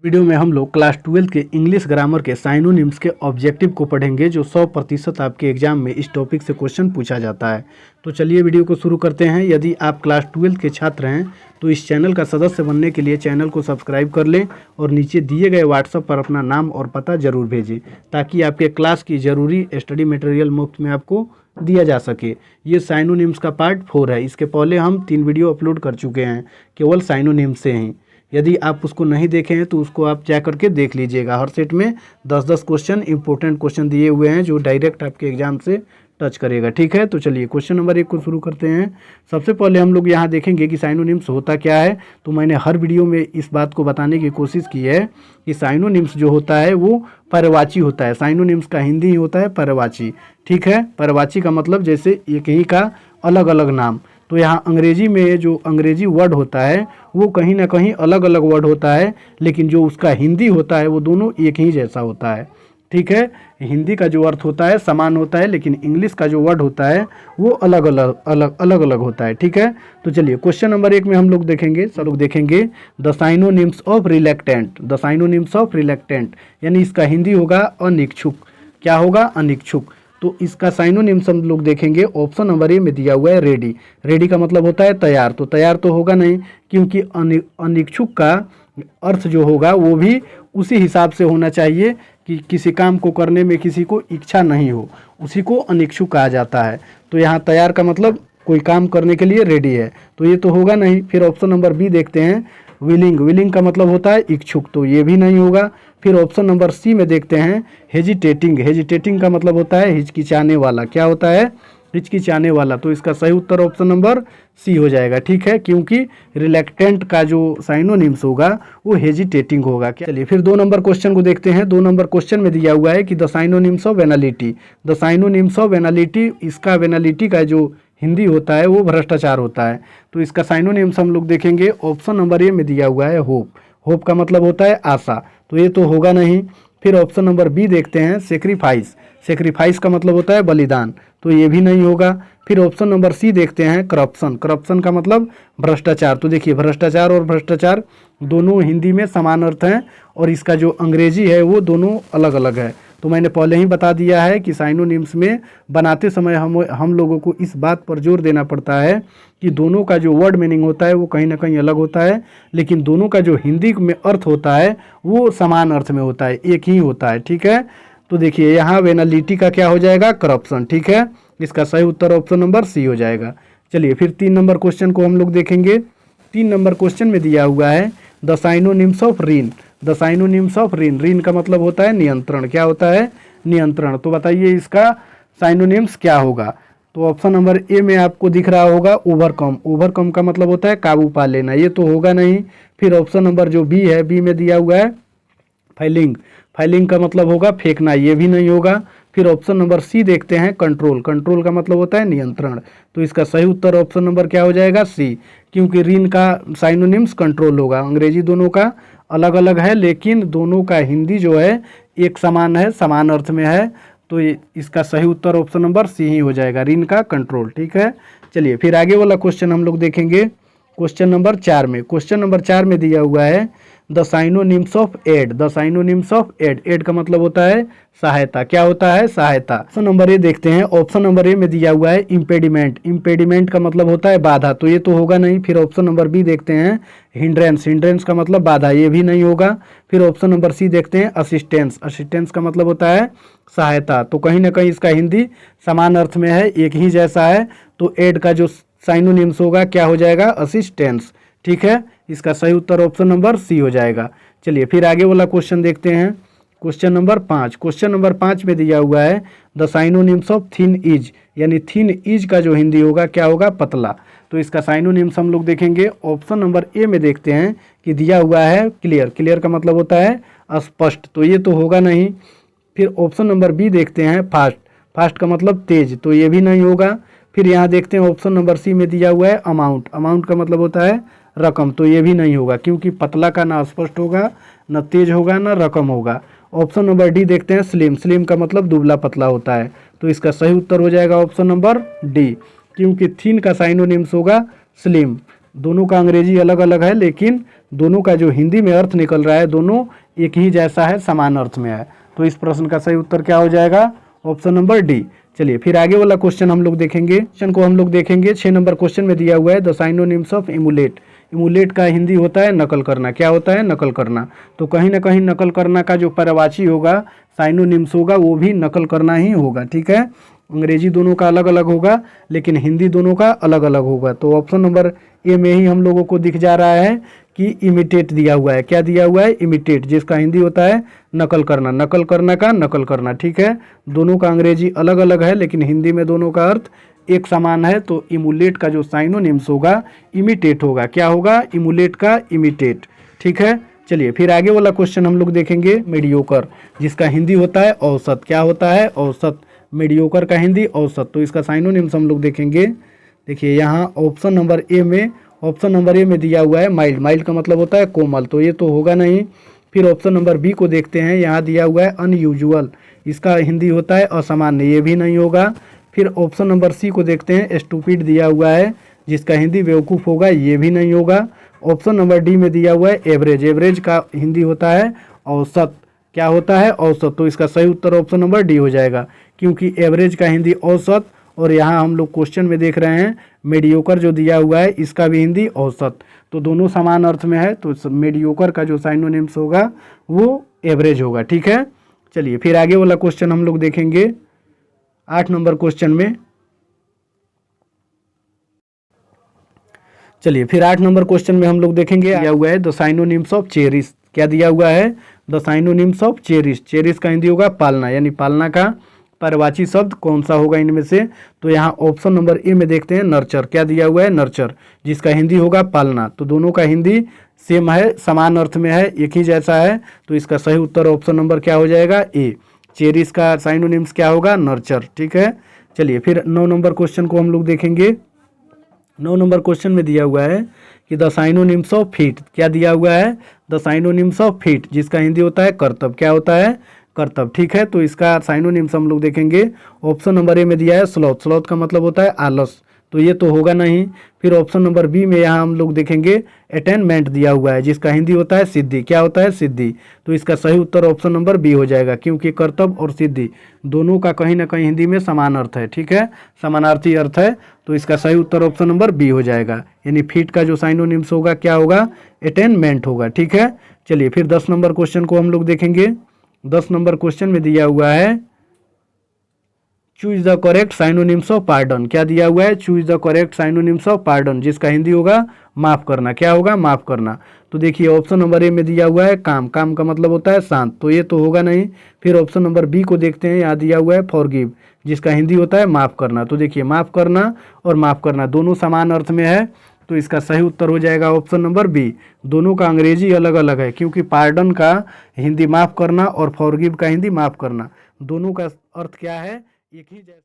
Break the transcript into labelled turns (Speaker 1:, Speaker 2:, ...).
Speaker 1: Video में हम लोग क्लास 12 के इंग्लिश ग्रामर के साइनोनिम्स के ऑब्जेक्टिव को पढ़ेंगे जो 100% आपके एग्जाम में इस टॉपिक से क्वेश्चन पूछा जाता है। तो चलिए वीडियो को शुरू करते हैं। यदि आप क्लास 12 के छात्र हैं तो इस चैनल का सदस्य बनने के लिए चैनल को सब्सक्राइब कर लें और नीचे दिए गए व्हाट्सएप पर अपना नाम और पता ज़रूर भेजें ताकि आपके क्लास की ज़रूरी स्टडी मटेरियल मुफ्त में आपको दिया जा सके। ये साइनोनिम्स का पार्ट 4 है। इसके पहले हम 3 वीडियो अपलोड कर चुके हैं केवल साइनोनिम्स से ही। यदि आप उसको नहीं देखे हैं तो उसको आप जा करके देख लीजिएगा। हर सेट में 10-10 क्वेश्चन इंपॉर्टेंट क्वेश्चन दिए हुए हैं जो डायरेक्ट आपके एग्जाम से टच करेगा। ठीक है, तो चलिए क्वेश्चन नंबर 1 को शुरू करते हैं। सबसे पहले हम लोग यहाँ देखेंगे कि साइनोनिम्स होता क्या है। तो मैंने हर वीडियो में इस बात को बताने की कोशिश की है कि साइनोनिम्स जो होता है वो पर्यायवाची होता है। साइनोनिम्स का हिंदी ही होता है पर्यायवाची। ठीक है, पर्यायवाची का मतलब जैसे एक ही का अलग अलग नाम। तो यहाँ अंग्रेजी में जो अंग्रेजी वर्ड होता है वो कहीं ना कहीं अलग अलग वर्ड होता है, लेकिन जो उसका हिंदी होता है वो दोनों एक ही जैसा होता है। ठीक है, हिंदी का जो अर्थ होता है समान होता है, लेकिन इंग्लिश का जो वर्ड होता है वो अलग अलग होता है। ठीक है, तो चलिए क्वेश्चन नंबर 1 में हम लोग देखेंगे the synonyms of reluctant. The synonyms of reluctant यानी इसका हिंदी होगा अनिच्छुक। क्या होगा? अनिच्छुक। तो इसका साइनोनिम्स हम लोग देखेंगे। ऑप्शन नंबर ए में दिया हुआ है रेडी। रेडी का मतलब होता है तैयार, तो तैयार तो होगा नहीं क्योंकि अनिच्छुक का अर्थ जो होगा वो भी उसी हिसाब से होना चाहिए कि किसी काम को करने में किसी को इच्छा नहीं हो, उसी को अनिच्छुक कहा जाता है। तो यहाँ तैयार का मतलब कोई काम करने के लिए रेडी है, तो ये तो होगा नहीं। फिर ऑप्शन नंबर बी देखते हैं विलिंग। विलिंग का मतलब होता है इच्छुक, तो ये भी नहीं होगा। फिर ऑप्शन नंबर सी में देखते हैं हेजिटेटिंग। हेजिटेटिंग का मतलब होता है हिचकिचाने वाला। क्या होता है? हिचकिचाने वाला। तो इसका सही उत्तर ऑप्शन नंबर सी हो जाएगा। ठीक है, क्योंकि रिलैक्टेंट का जो साइनोनिम्स होगा वो हेजिटेटिंग होगा। चलिए फिर 2 नंबर क्वेश्चन को देखते हैं। 2 नंबर क्वेश्चन में दिया हुआ है कि the synonyms of venality. The synonyms of venality, इसका वेनालिटी का जो हिंदी होता है वो भ्रष्टाचार होता है। तो इसका साइनोनिम्स हम लोग देखेंगे। ऑप्शन नंबर ए में दिया हुआ है होप। होप का मतलब होता है आशा, तो ये तो होगा नहीं। फिर ऑप्शन नंबर बी देखते हैं सेक्रीफाइस। सेक्रीफाइस का मतलब होता है बलिदान, तो ये भी नहीं होगा। फिर ऑप्शन नंबर सी देखते हैं करप्शन। करप्शन का मतलब भ्रष्टाचार। तो देखिए भ्रष्टाचार और भ्रष्टाचार दोनों हिंदी में समान अर्थ हैं और इसका जो अंग्रेजी है वो दोनों अलग अलग है। तो मैंने पहले ही बता दिया है कि साइनोनिम्स में बनाते समय हम लोगों को इस बात पर जोर देना पड़ता है कि दोनों का जो वर्ड मीनिंग होता है वो कहीं ना कहीं अलग होता है, लेकिन दोनों का जो हिंदी में अर्थ होता है वो समान अर्थ में होता है, एक ही होता है। ठीक है, तो देखिए यहाँ वेनालिटी का क्या हो जाएगा? करप्शन। ठीक है, इसका सही उत्तर ऑप्शन नंबर सी हो जाएगा। चलिए फिर 3 नंबर क्वेश्चन को हम लोग देखेंगे। 3 नंबर क्वेश्चन में दिया हुआ है the synonyms of rein. The synonyms of rein. Rein का मतलब होता है नियंत्रण। क्या होता है? नियंत्रण। तो बताइए इसका साइनोनिम्स क्या होगा? तो ऑप्शन नंबर ए में आपको दिख रहा होगा ओवरकम। ओवरकम का मतलब होता है काबू पा लेना, ये तो होगा नहीं। फिर ऑप्शन नंबर जो बी है, बी में दिया हुआ है फाइलिंग। फाइलिंग का मतलब होगा फेंकना, ये भी नहीं होगा। फिर ऑप्शन नंबर सी देखते हैं कंट्रोल। कंट्रोल का मतलब होता है नियंत्रण, तो इसका सही उत्तर ऑप्शन नंबर क्या हो जाएगा? सी, क्योंकि रीन का साइनोनिम्स कंट्रोल होगा। अंग्रेजी दोनों का अलग अलग है, लेकिन दोनों का हिंदी जो है एक समान है, समान अर्थ में है। तो इसका सही उत्तर ऑप्शन नंबर सी ही हो जाएगा, रीन का कंट्रोल। ठीक है, चलिए फिर आगे वाला क्वेश्चन हम लोग देखेंगे। क्वेश्चन नंबर 4 में। क्वेश्चन नंबर 4 में दिया हुआ है the synonyms of aid. The synonyms of aid. Aid का मतलब होता है सहायता। क्या होता है? सहायता। ऑप्शन नंबर ए देखते हैं। ऑप्शन नंबर ए में दिया हुआ है इम्पेडिमेंट। इम्पेडिमेंट का मतलब होता है बाधा, तो ये तो होगा नहीं। फिर ऑप्शन नंबर बी देखते हैं हिंड्रेंस। हिंड्रेंस का मतलब बाधा, ये भी नहीं होगा। फिर ऑप्शन नंबर सी देखते हैं असिस्टेंस। असिस्टेंस का मतलब होता है सहायता, तो कहीं ना कहीं इसका हिंदी समान अर्थ में है, एक ही जैसा है। तो एड का जो साइनोनिम्स होगा क्या हो जाएगा? असिस्टेंस। ठीक है, इसका सही उत्तर ऑप्शन नंबर सी हो जाएगा। चलिए फिर आगे वाला क्वेश्चन देखते हैं। Question number 5। क्वेश्चन नंबर 5 में दिया हुआ है the synonyms of thin is. यानी थिन इज का जो हिंदी होगा क्या होगा? पतला। तो इसका साइनोनिम्स हम लोग देखेंगे। ऑप्शन नंबर ए में देखते हैं कि दिया हुआ है क्लियर। क्लियर का मतलब होता है स्पष्ट, तो ये तो होगा नहीं। फिर ऑप्शन नंबर बी देखते हैं फास्ट। फास्ट का मतलब तेज, तो ये भी नहीं होगा। फिर यहाँ देखते हैं ऑप्शन नंबर सी में दिया हुआ है अमाउंट। अमाउंट का मतलब होता है रकम, तो ये भी नहीं होगा क्योंकि पतला का ना स्पष्ट होगा, न तेज होगा, ना रकम होगा। ऑप्शन नंबर डी देखते हैं स्लिम। स्लिम का मतलब दुबला पतला होता है, तो इसका सही उत्तर हो जाएगा ऑप्शन नंबर डी, क्योंकि थिन का साइनोनिम्स होगा स्लिम। दोनों का अंग्रेजी अलग अलग है, लेकिन दोनों का जो हिंदी में अर्थ निकल रहा है दोनों एक ही जैसा है, समान अर्थ में है। तो इस प्रश्न का सही उत्तर क्या हो जाएगा? Option number D. चलिए फिर आगे वाला क्वेश्चन हम लोग देखेंगे। क्वेश्चन को हम लोग देखेंगे 6 नंबर क्वेश्चन में दिया हुआ है the synonyms of emulate. Emulate का हिंदी होता है नकल करना। क्या होता है? नकल करना। तो कहीं ना कहीं नकल करना का जो पर्यायवाची होगा, साइनोनिम्स होगा, वो भी नकल करना ही होगा। ठीक है, अंग्रेजी दोनों का अलग अलग होगा, लेकिन हिंदी दोनों का अलग अलग होगा। तो ऑप्शन नंबर ए में ही हम लोगों को दिख जा रहा है कि इमिटेट दिया हुआ है। क्या दिया हुआ है? इमिटेट, जिसका हिंदी होता है नकल करना। नकल करना का नकल करना। ठीक है, दोनों का अंग्रेजी अलग अलग है, लेकिन हिंदी में दोनों का अर्थ एक समान है। तो इमुलेट का जो साइनोनिम्स होगा इमिटेट होगा। क्या होगा? इमुलेट का इमिटेट। ठीक है, चलिए फिर आगे वाला क्वेश्चन हम लोग देखेंगे मीडियोकर, जिसका हिंदी होता है औसत। क्या होता है? औसत। मीडियोकर का हिंदी औसत। तो इसका साइनोनिम्स हम लोग देखेंगे। देखिए यहाँ ऑप्शन नंबर ए में दिया हुआ है माइल्ड। माइल्ड का मतलब होता है कोमल, तो ये तो होगा नहीं। फिर ऑप्शन नंबर बी को देखते हैं, यहाँ दिया हुआ है अनयूजुअल। इसका हिंदी होता है असामान्य, ये भी नहीं होगा। फिर ऑप्शन नंबर सी को देखते हैं, स्टूपिड दिया हुआ है, जिसका हिंदी बेवकूफ़ होगा, ये भी नहीं होगा। ऑप्शन नंबर डी में दिया हुआ है एवरेज। एवरेज का हिंदी होता है औसत। क्या होता है? औसत। तो इसका सही उत्तर ऑप्शन नंबर डी हो जाएगा, क्योंकि एवरेज का हिंदी औसत, और यहाँ हम लोग क्वेश्चन में देख रहे हैं मीडियोकर जो दिया हुआ है इसका भी हिंदी औसत। तो दोनों समान अर्थ में है, तो मीडियोकर का जो साइनोनिम्स होगा वो एवरेज होगा। ठीक है, चलिए फिर आगे वाला क्वेश्चन हम लोग देखेंगे 8 नंबर क्वेश्चन में। चलिए फिर 8 नंबर क्वेश्चन में हम लोग देखेंगे, दिया हुआ है द साइनोनिम्स ऑफ चेरिश। क्या दिया हुआ है? The synonyms of cherish. Cherish का हिंदी होगा पालना, यानी पालना का पर्यायवाची शब्द कौन सा होगा इनमें से? तो यहाँ ऑप्शन नंबर ए में देखते हैं नर्चर। क्या दिया हुआ है? नर्चर, जिसका हिंदी होगा पालना। तो दोनों का हिंदी सेम है, समान अर्थ में है, एक ही जैसा है। तो इसका सही उत्तर ऑप्शन नंबर क्या हो जाएगा? ए। चेरिश का साइनोनिम्स क्या होगा? नर्चर। ठीक है, चलिए फिर 9 नंबर क्वेश्चन को हम लोग देखेंगे। 9 नंबर क्वेश्चन में दिया हुआ है कि द साइनोनिम्स ऑफ फिट। क्या दिया हुआ है? द साइनोनिम्स ऑफ फिट, जिसका हिंदी होता है कर्तव्य। क्या होता है? कर्तव्य। ठीक है, तो इसका साइनोनिम्स हम लोग देखेंगे। ऑप्शन नंबर ए में दिया है स्लॉथ। स्लॉथ का मतलब होता है आलस, तो ये तो होगा नहीं। फिर ऑप्शन नंबर बी में यहाँ हम लोग देखेंगे अटेनमेंट दिया हुआ है, जिसका हिंदी होता है सिद्धि। क्या होता है? सिद्धि। तो इसका सही उत्तर ऑप्शन नंबर बी हो जाएगा, क्योंकि कर्तव्य और सिद्धि दोनों का कहीं ना कहीं हिंदी में समान अर्थ है। ठीक है, समानार्थी अर्थ है। तो इसका सही उत्तर ऑप्शन नंबर बी हो जाएगा, यानी फिट का जो साइनोनिम्स होगा क्या होगा? अटेनमेंट होगा। ठीक है, चलिए फिर 10 नंबर क्वेश्चन को हम लोग देखेंगे। 10 नंबर क्वेश्चन में दिया हुआ है choose the correct synonyms of pardon. क्या दिया हुआ है? Choose the correct synonyms of pardon, जिसका हिंदी होगा माफ करना। क्या होगा? माफ करना। तो देखिए ऑप्शन नंबर ए में दिया हुआ है काम। काम का मतलब होता है शांत, तो ये तो होगा नहीं। फिर ऑप्शन नंबर बी को देखते हैं, यहाँ दिया हुआ है फॉरगिव, जिसका हिंदी होता है माफ करना। तो देखिए माफ करना और माफ करना दोनों समान अर्थ में है, तो इसका सही उत्तर हो जाएगा ऑप्शन नंबर बी। दोनों का अंग्रेजी अलग अलग है, क्योंकि पार्डन का हिंदी माफ करना और फॉरगिव का हिंदी माफ करना, दोनों का अर्थ क्या है? एक ही जैसा।